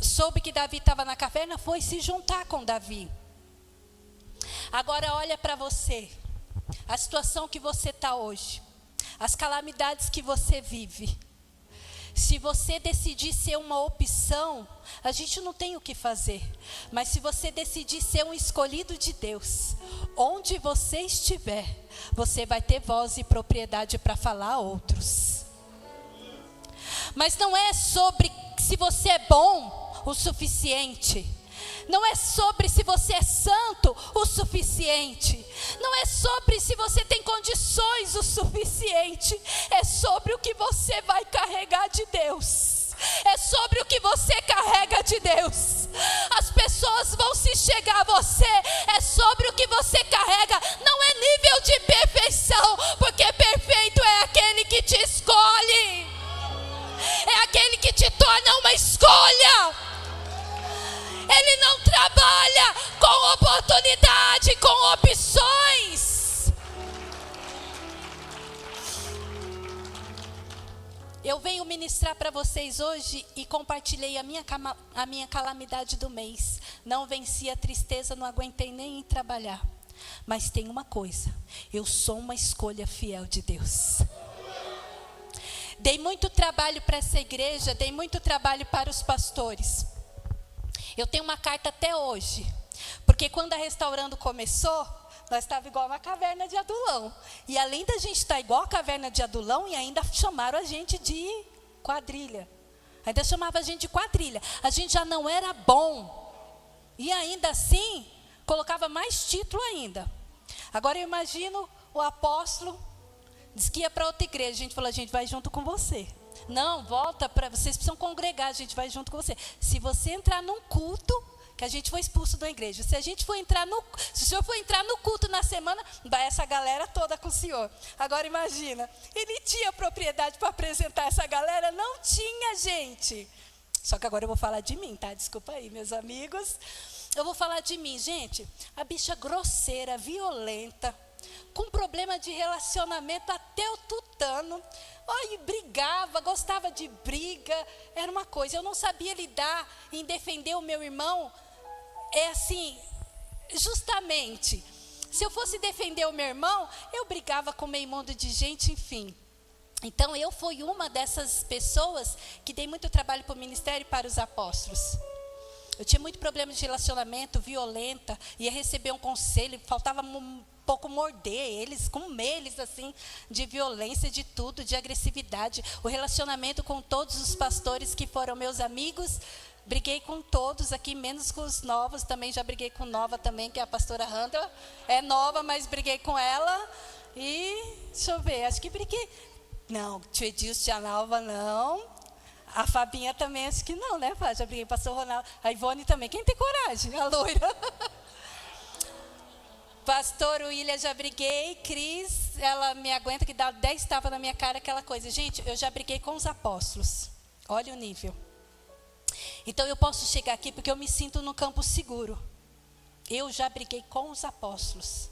soube que Davi estava na caverna, foi se juntar com Davi. Agora olha para você, a situação que você está hoje, as calamidades que você vive. Se você decidir ser uma opção, a gente não tem o que fazer. Mas se você decidir ser um escolhido de Deus, onde você estiver, você vai ter voz e propriedade para falar a outros. Mas não é sobre se você é bom o suficiente. Não é sobre se você é santo o suficiente. Não é sobre se você tem condições o suficiente. É sobre o que você vai carregar de Deus. É sobre o que você carrega de Deus. As pessoas vão se chegar a você. É sobre o que você carrega. Não é nível de perfeição, porque perfeito é aquele que te escolhe. É aquele que te torna uma escolha. Ele não trabalha com oportunidade, com opções. Eu venho ministrar para vocês hoje e compartilhei a minha calamidade do mês. Não venci a tristeza, não aguentei nem ir trabalhar. Mas tem uma coisa, eu sou uma escolha fiel de Deus. Dei muito trabalho para essa igreja, dei muito trabalho para os pastores. Eu tenho uma carta até hoje, porque quando a Restaurando começou, nós estávamos igual uma caverna de Adulão. E além da gente estar igual a caverna de Adulão, e ainda chamaram a gente de quadrilha. Ainda chamava a gente de quadrilha. A gente já não era bom. E ainda assim, colocava mais título ainda. Agora eu imagino o apóstolo, disse que ia para outra igreja. A gente falou, a gente vai junto com você. Não, volta para vocês precisam congregar, a gente vai junto com você. Se você entrar num culto, que a gente foi expulso da igreja. Se o senhor for entrar no culto na semana, vai essa galera toda com o senhor. Agora imagina, ele tinha propriedade para apresentar essa galera? Não tinha, gente. Só que agora eu vou falar de mim, tá? Desculpa aí, meus amigos. Eu vou falar de mim, gente. A bicha grosseira, violenta, com problema de relacionamento até o tutano. Ai, brigava, gostava de briga. Era uma coisa, eu não sabia lidar em defender o meu irmão. É assim, justamente, se eu fosse defender o meu irmão, eu brigava com meio mundo de gente, enfim. Então, eu fui uma dessas pessoas que dei muito trabalho para o ministério e para os apóstolos. Eu tinha muito problema de relacionamento, violenta, ia receber um conselho, faltava um pouco morder eles, comer eles assim, de violência, de tudo, de agressividade. O relacionamento com todos os pastores que foram meus amigos, briguei com todos aqui, menos com os novos, também já briguei com nova também, que é a pastora Randla. É nova, mas briguei com ela. E, deixa eu ver, acho que briguei. Não, tio Edilson, tia Nalva, não. A Fabinha também, acho que não, né, Fá? Já briguei com o pastor Ronaldo. A Ivone também. Quem tem coragem? A loira. Pastor William, já briguei. Cris, ela me aguenta que dá 10 tapas na minha cara, aquela coisa. Gente, eu já briguei com os apóstolos. Olha o nível. Então, eu posso chegar aqui porque eu me sinto no campo seguro. Eu já briguei com os apóstolos.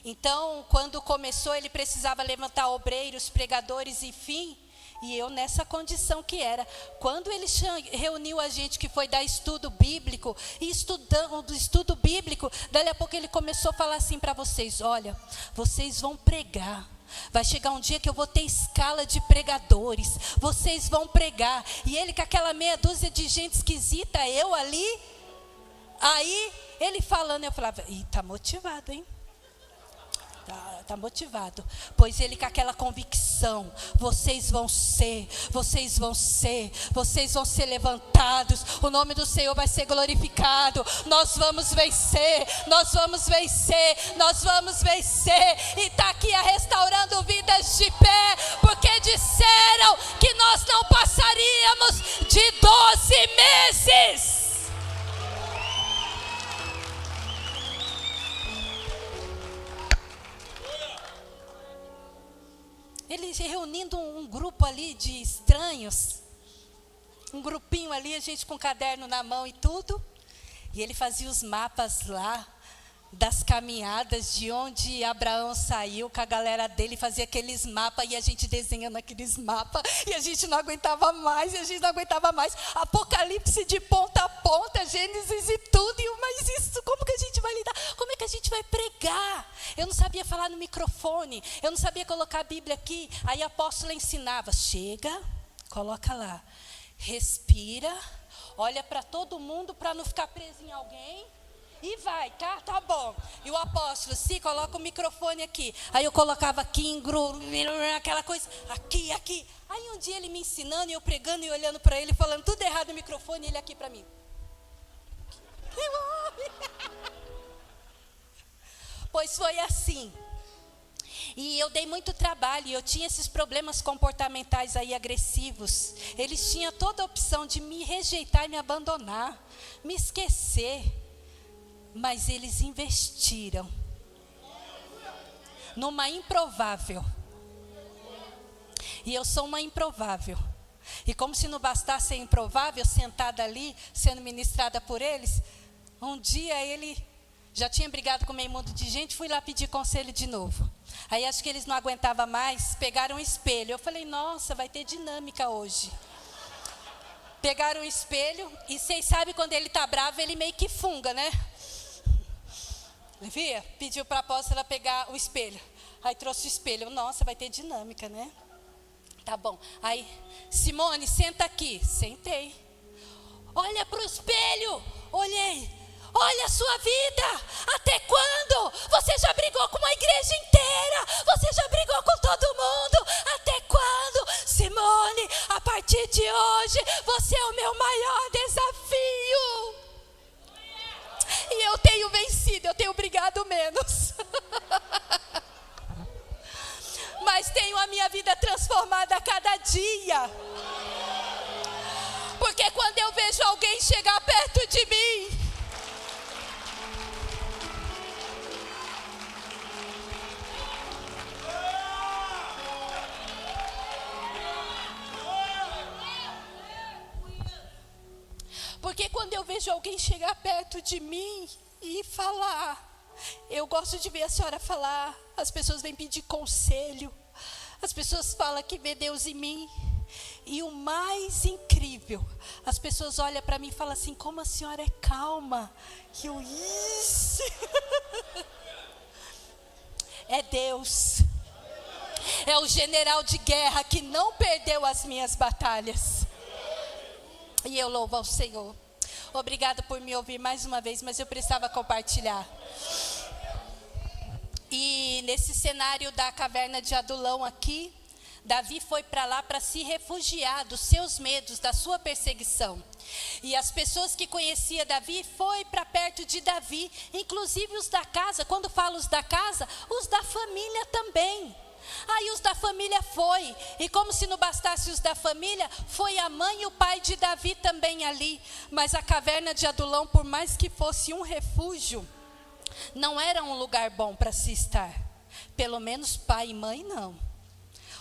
Então, quando começou, ele precisava levantar obreiros, pregadores, enfim. E eu nessa condição que era. Quando ele reuniu a gente que foi dar estudo bíblico, e estudando o estudo bíblico, dali a pouco ele começou a falar assim para vocês: olha, vocês vão pregar. Vai chegar um dia que eu vou ter escala de pregadores. Vocês vão pregar. E ele com aquela meia dúzia de gente esquisita, eu ali. Aí, ele falando, eu falava: ih, tá motivado, hein? Tá motivado, pois ele com aquela convicção, vocês vão ser levantados, o nome do Senhor vai ser glorificado, nós vamos vencer, e está aqui restaurando vidas de pé, porque disseram que nós não passaríamos de 12 meses. Ele reunindo um grupo ali de estranhos, um grupinho ali, a gente com caderno na mão e tudo, e ele fazia os mapas lá, das caminhadas, de onde Abraão saiu com a galera dele, fazia aqueles mapas, e a gente desenhando aqueles mapas, e a gente não aguentava mais, Apocalipse de ponta a ponta, Gênesis e tudo, mas isso, como que a gente vai lidar? Como é que a gente vai pregar? Eu não sabia falar no microfone, eu não sabia colocar a Bíblia aqui, aí a apóstola ensinava: chega, coloca lá, respira, olha para todo mundo para não ficar preso em alguém, e vai, tá bom. E o apóstolo, se coloca o microfone aqui. Aí eu colocava aqui, aquela coisa, aqui. Aí um dia ele me ensinando, e eu pregando e olhando para ele, falando tudo errado no microfone, e ele aqui para mim. Pois foi assim. E eu dei muito trabalho, e eu tinha esses problemas comportamentais aí agressivos. Eles tinham toda a opção de me rejeitar e me abandonar, me esquecer. Mas eles investiram numa improvável. E eu sou uma improvável. E como se não bastasse ser improvável, sentada ali, sendo ministrada por eles, um dia ele já tinha brigado com meio mundo de gente, fui lá pedir conselho de novo. Aí acho que eles não aguentavam mais, pegaram um espelho. Eu falei: nossa, vai ter dinâmica hoje. Pegaram um espelho, e vocês sabem quando ele está bravo, ele meio que funga, né? Via? Pediu para a apóstola pegar o espelho. Aí trouxe o espelho. Nossa, vai ter dinâmica, né? Tá bom. Aí, Simone, senta aqui. Sentei. Olha para o espelho. Olhei. Olha a sua vida. Até quando? Você já brigou com uma igreja inteira. Você já brigou com todo mundo. Até quando? Simone, a partir de hoje, você é o meu maior desafio. E eu tenho vencido, eu tenho brigado menos. Mas tenho a minha vida transformada a cada dia. Porque quando eu vejo alguém chegar perto de mim, chegar perto de mim e falar, eu gosto de ver a senhora falar, as pessoas vêm pedir conselho, as pessoas falam que vê Deus em mim. E o mais incrível, as pessoas olham para mim e falam assim, como a senhora é calma. Que eu, isso. É Deus. é o general de guerra que não perdeu as minhas batalhas. E eu louvo ao Senhor. Obrigada por me ouvir mais uma vez, mas eu precisava compartilhar. E nesse cenário da caverna de Adulão aqui, Davi foi para lá para se refugiar dos seus medos, da sua perseguição. E as pessoas que conheciam Davi foi para perto de Davi, inclusive os da casa. Quando falo os da casa, os da família também. Aí os da família foi, e como se não bastasse os da família, foi a mãe e o pai de Davi também ali. Mas a caverna de Adulão, por mais que fosse um refúgio, não era um lugar bom para se estar. Pelo menos pai e mãe não.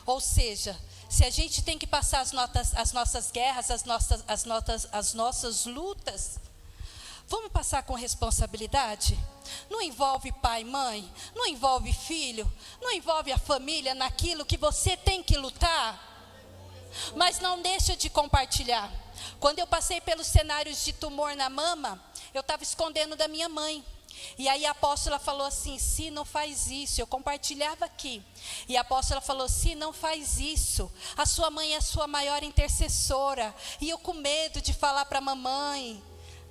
Ou seja, se a gente tem que passar as nossas guerras, as nossas lutas, vamos passar com responsabilidade? Não envolve pai e mãe, não envolve filho, não envolve a família naquilo que você tem que lutar. Mas não deixa de compartilhar. Quando eu passei pelos cenários de tumor na mama, eu estava escondendo da minha mãe. E aí a apóstola falou assim: "Si, não faz isso." Eu compartilhava aqui. E a apóstola falou: "Si, não faz isso. A sua mãe é a sua maior intercessora." E eu com medo de falar para a mamãe.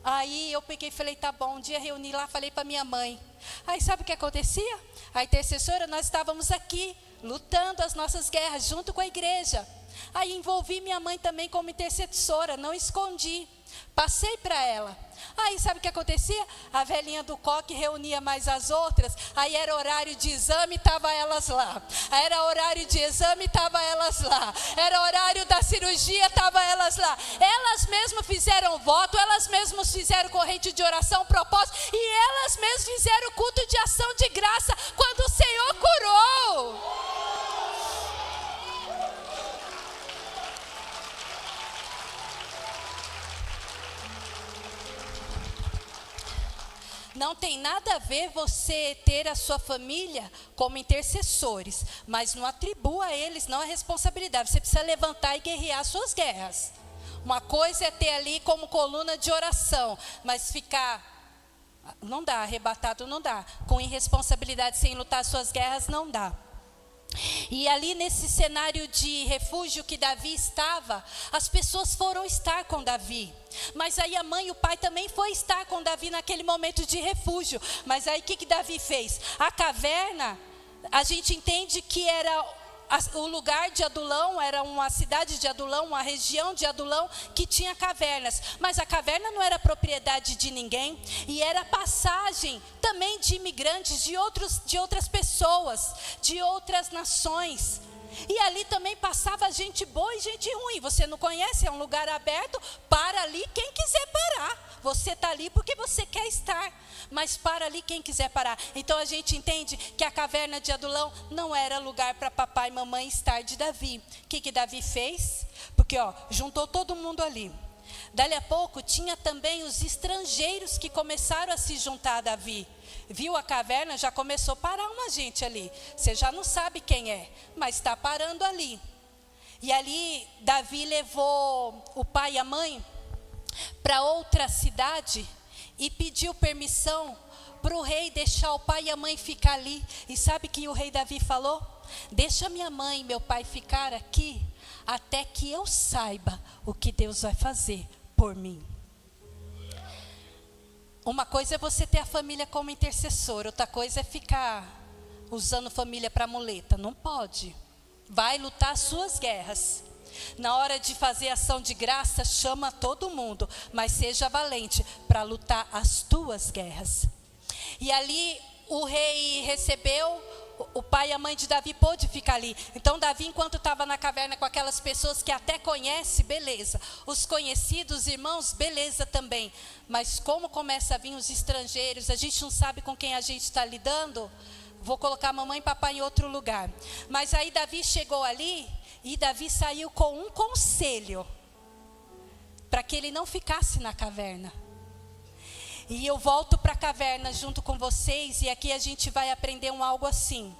Aí eu peguei e falei: "Tá bom." Um dia reuni lá, falei para minha mãe. Aí sabe o que acontecia? A intercessora, nós estávamos aqui, lutando as nossas guerras, junto com a igreja. Aí envolvi minha mãe também como intercessora, não escondi. Passei para ela. Aí sabe o que acontecia? A velhinha do coque reunia mais as outras. Aí era horário de exame, estava elas lá. Aí era horário de exame, estava elas lá. Era horário da cirurgia, estava elas lá. Elas mesmas fizeram voto, elas mesmas fizeram corrente de oração, propósito. E elas mesmas fizeram culto de ação de graça quando o Senhor curou. Não tem nada a ver você ter a sua família como intercessores, mas não atribua a eles não a responsabilidade. Você precisa levantar e guerrear suas guerras. Uma coisa é ter ali como coluna de oração, mas ficar, não dá, arrebatado não dá. Com irresponsabilidade, sem lutar suas guerras, não dá. E ali nesse cenário de refúgio que Davi estava, as pessoas foram estar com Davi. Mas aí a mãe e o pai também foi estar com Davi naquele momento de refúgio. Mas aí o que Davi fez? A caverna, a gente entende que era o lugar de Adulão, era uma cidade de Adulão, uma região de Adulão que tinha cavernas. Mas a caverna não era propriedade de ninguém. E era passagem também de imigrantes, de outras pessoas, de outras nações. E ali também passava gente boa e gente ruim. Você não conhece, é um lugar aberto. Para ali quem quiser parar. Você está ali porque você quer estar. Mas para ali quem quiser parar. Então a gente entende que a caverna de Adulão não era lugar para papai e mamãe estar de Davi. O que Davi fez? Porque juntou todo mundo ali. Dali a pouco tinha também os estrangeiros que começaram a se juntar a Davi. Viu a caverna, já começou a parar uma gente ali. Você já não sabe quem é, mas está parando ali. E ali Davi levou o pai e a mãe para outra cidade e pediu permissão para o rei deixar o pai e a mãe ficar ali. E sabe que o rei Davi falou? Deixa minha mãe e meu pai ficar aqui até que eu saiba o que Deus vai fazer por mim. Uma coisa é você ter a família como intercessor, outra coisa é ficar usando família para muleta. Não pode. Vai lutar as suas guerras. Na hora de fazer ação de graça, chama todo mundo, mas seja valente para lutar as tuas guerras. E ali o rei recebeu, o pai e a mãe de Davi pôde ficar ali. Então Davi, enquanto estava na caverna com aquelas pessoas que até conhece, beleza. Os conhecidos, irmãos, beleza também. Mas como começa a vir os estrangeiros, a gente não sabe com quem a gente está lidando. Vou colocar mamãe e papai em outro lugar. Mas aí Davi chegou ali e Davi saiu com um conselho para que ele não ficasse na caverna. E eu volto para a caverna junto com vocês, e aqui a gente vai aprender algo assim.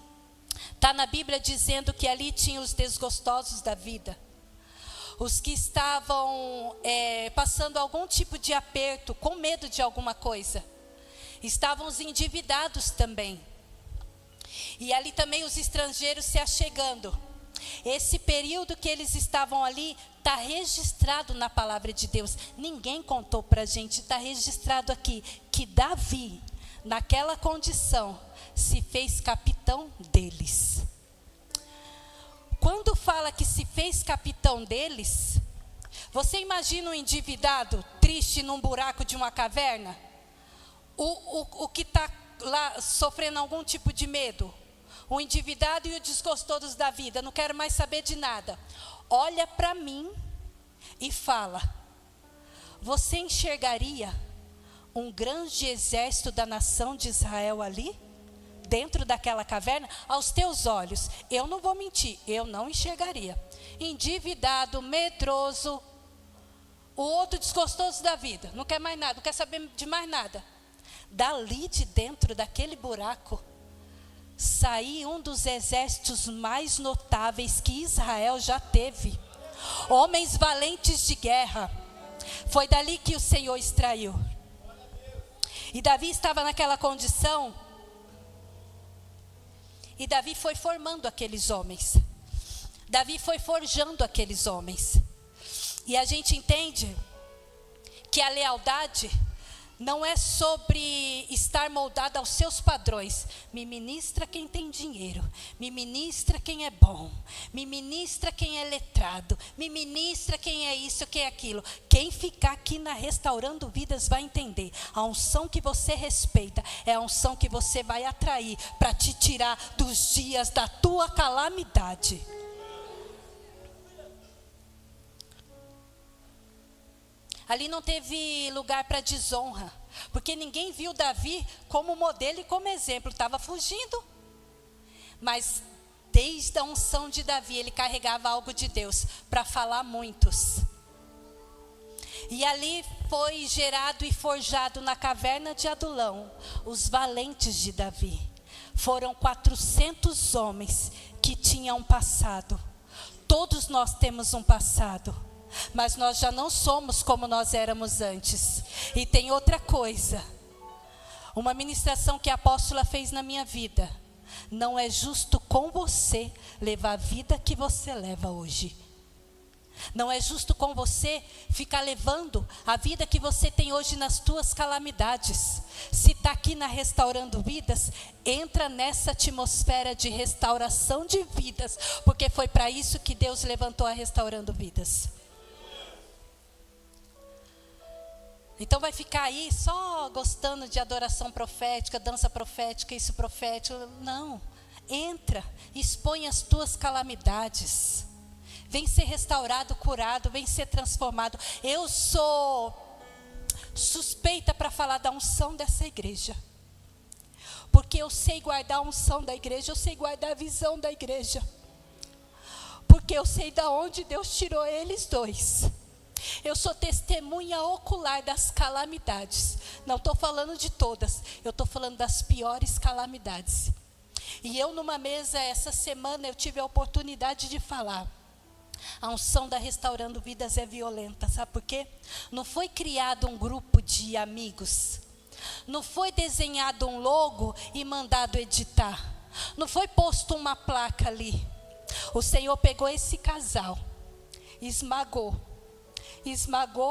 Está na Bíblia dizendo que ali tinha os desgostosos da vida. Os que estavam passando algum tipo de aperto, com medo de alguma coisa. Estavam os endividados também. E ali também os estrangeiros se achegando. Esse período que eles estavam ali está registrado na palavra de Deus. Ninguém contou para a gente, está registrado aqui que Davi, naquela condição, se fez capitão deles. Quando fala que se fez capitão deles, você imagina um endividado triste num buraco de uma caverna? O que está lá sofrendo algum tipo de medo? O endividado e o desgostoso da vida, não quero mais saber de nada. Olha para mim e fala: você enxergaria um grande exército da nação de Israel ali? Dentro daquela caverna? Aos teus olhos, eu não vou mentir, eu não enxergaria. Endividado, medroso, o outro desgostoso da vida, não quer mais nada, não quer saber de mais nada. Dali de dentro daquele buraco, sair um dos exércitos mais notáveis que Israel já teve. Homens valentes de guerra. Foi dali que o Senhor extraiu. E Davi estava naquela condição. E Davi foi formando aqueles homens. Davi foi forjando aqueles homens. E a gente entende que a lealdade não é sobre estar moldada aos seus padrões. Me ministra quem tem dinheiro, me ministra quem é bom, me ministra quem é letrado, me ministra quem é isso, quem é aquilo. Quem ficar aqui na Restaurando Vidas vai entender. A unção que você respeita é a unção que você vai atrair para te tirar dos dias da tua calamidade. Ali não teve lugar para desonra, porque ninguém viu Davi como modelo e como exemplo, estava fugindo. Mas desde a unção de Davi, ele carregava algo de Deus para falar a muitos. E ali foi gerado e forjado na caverna de Adulão os valentes de Davi. Foram 400 homens que tinham um passado. Todos nós temos um passado. Mas nós já não somos como nós éramos antes. E tem outra coisa. Uma ministração que a apóstola fez na minha vida. Não é justo com você levar a vida que você leva hoje. Não é justo com você ficar levando a vida que você tem hoje nas tuas calamidades. Se está aqui na Restaurando Vidas, entra nessa atmosfera de restauração de vidas. Porque foi para isso que Deus levantou a Restaurando Vidas. Então vai ficar aí só gostando de adoração profética, dança profética, isso profético. Não, entra, expõe as tuas calamidades. Vem ser restaurado, curado, vem ser transformado. Eu sou suspeita para falar da unção dessa igreja. Porque eu sei guardar a unção da igreja, eu sei guardar a visão da igreja. Porque eu sei de onde Deus tirou eles dois. Eu sou testemunha ocular das calamidades. Não estou falando de todas, eu estou falando das piores calamidades. E eu numa mesa essa semana eu tive a oportunidade de falar. A unção da Restaurando Vidas é violenta, sabe por quê? Não foi criado um grupo de amigos. Não foi desenhado um logo e mandado editar. Não foi posto uma placa ali. O Senhor pegou esse casal, esmagou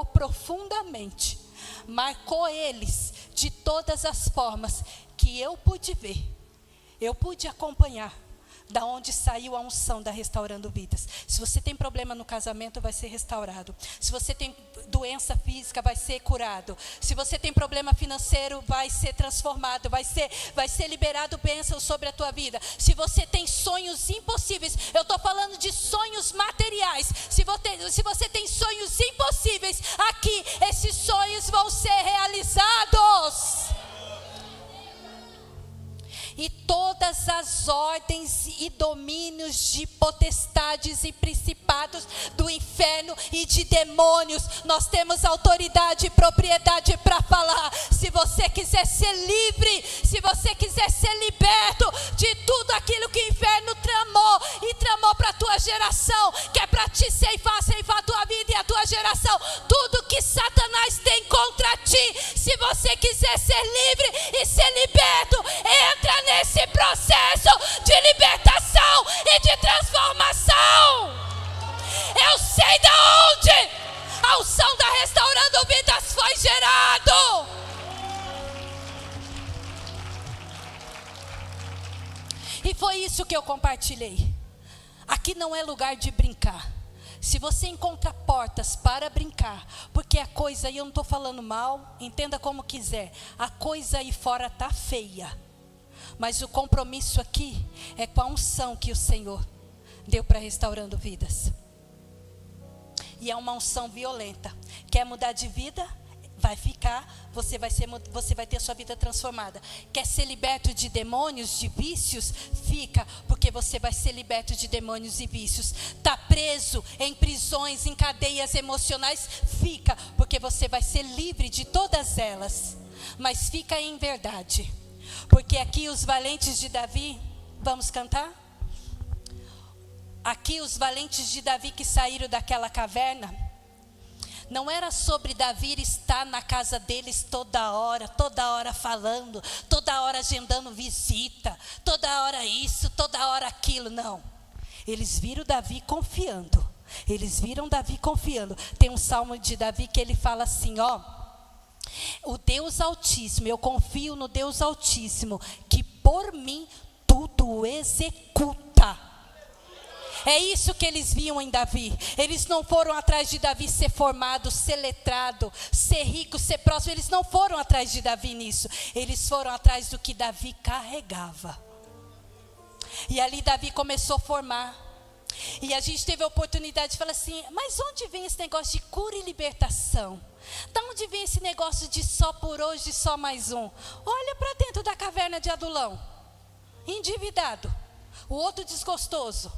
profundamente, marcou eles de todas as formas que eu pude ver, eu pude acompanhar da onde saiu a unção da Restaurando Vidas. Se você tem problema no casamento, vai ser restaurado. Se você tem doença física, vai ser curado. Se você tem problema financeiro, vai ser transformado, vai ser liberado bênção sobre a tua vida. Se você tem sonhos impossíveis, eu estou falando de sonhos materiais. Se você tem sonhos impossíveis, aqui, esses sonhos vão ser realizados. E todas as ordens e domínios de potestades e principados do inferno e de demônios, nós temos autoridade e propriedade para falar. Se você quiser ser livre, se você quiser ser liberto de tudo aquilo que o inferno tramou e tramou para a tua geração, que é para te ceifar a tua vida e a tua geração, tudo que Satanás tem contra ti, se você quiser ser livre e ser liberto, entra nesse processo sei de onde a unção da Restaurando Vidas foi gerado. E foi isso que eu compartilhei. Aqui não é lugar de brincar. Se você encontra portas para brincar, porque a coisa, e eu não estou falando mal, entenda como quiser, a coisa aí fora está feia, mas o compromisso aqui é com a unção que o Senhor deu para Restaurando Vidas. E é uma unção violenta. Quer mudar de vida? Vai ficar, você vai ter sua vida transformada. Quer ser liberto de demônios, de vícios? Fica, porque você vai ser liberto de demônios e vícios. Está preso em prisões, em cadeias emocionais? Fica, porque você vai ser livre de todas elas. Mas fica em verdade, porque aqui os valentes de Davi, vamos cantar? Aqui os valentes de Davi que saíram daquela caverna, não era sobre Davi estar na casa deles toda hora falando, toda hora agendando visita, toda hora isso, toda hora aquilo, não. Eles viram Davi confiando, Tem um salmo de Davi que ele fala assim, ó: o Deus Altíssimo, eu confio no Deus Altíssimo, que por mim tudo executa. É isso que eles viam em Davi. Eles não foram atrás de Davi ser formado, ser letrado, ser rico, ser próspero. Eles não foram atrás de Davi nisso. Eles foram atrás do que Davi carregava. E ali Davi começou a formar. E a gente teve a oportunidade de falar assim, mas onde vem esse negócio de cura e libertação? Da onde vem esse negócio de só por hoje, só mais um? Olha para dentro da caverna de Adulão. Endividado. O outro desgostoso.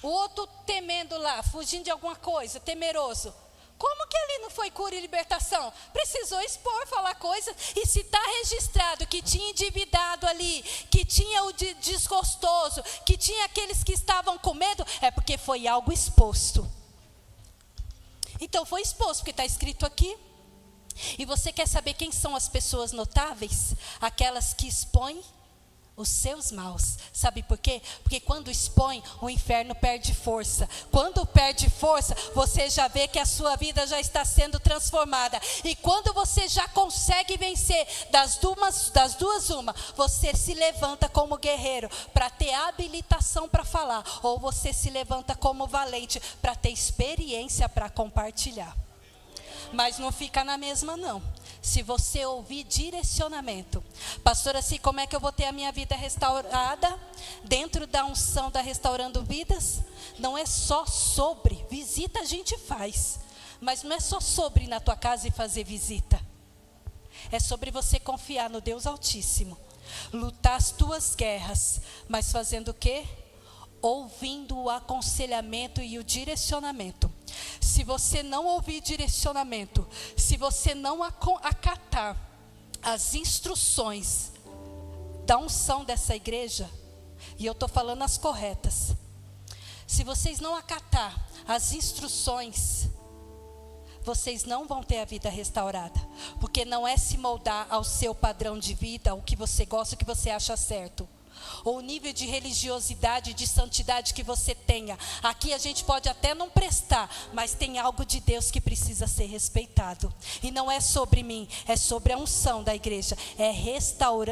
O outro temendo lá, fugindo de alguma coisa, temeroso. Como que ali não foi cura e libertação? Precisou expor, falar coisas. E se está registrado que tinha endividado ali, que tinha o desgostoso, que tinha aqueles que estavam com medo, é porque foi algo exposto. Então foi exposto, porque está escrito aqui. E você quer saber quem são as pessoas notáveis? Aquelas que expõem os seus maus. Sabe por quê? Porque quando expõe, o inferno perde força. Quando perde força, você já vê que a sua vida já está sendo transformada. E quando você já consegue vencer, das duas uma, você se levanta como guerreiro para ter habilitação para falar, ou você se levanta como valente para ter experiência para compartilhar. Mas não fica na mesma não. Se você ouvir direcionamento, pastora, assim, como é que eu vou ter a minha vida restaurada? Dentro da unção da Restaurando Vidas, não é só sobre, visita a gente faz, mas não é só sobre ir na tua casa e fazer visita. É sobre você confiar no Deus Altíssimo, lutar as tuas guerras, mas fazendo o quê? Ouvindo o aconselhamento e o direcionamento. Se você não ouvir direcionamento, se você não acatar as instruções da unção dessa igreja, e eu estou falando as corretas, se vocês não acatar as instruções, vocês não vão ter a vida restaurada, porque não é se moldar ao seu padrão de vida, o que você gosta, o que você acha certo, ou o nível de religiosidade, de santidade que você tenha. Aqui a gente pode até não prestar, mas tem algo de Deus que precisa ser respeitado. E não é sobre mim, é sobre a unção da igreja. É restaurando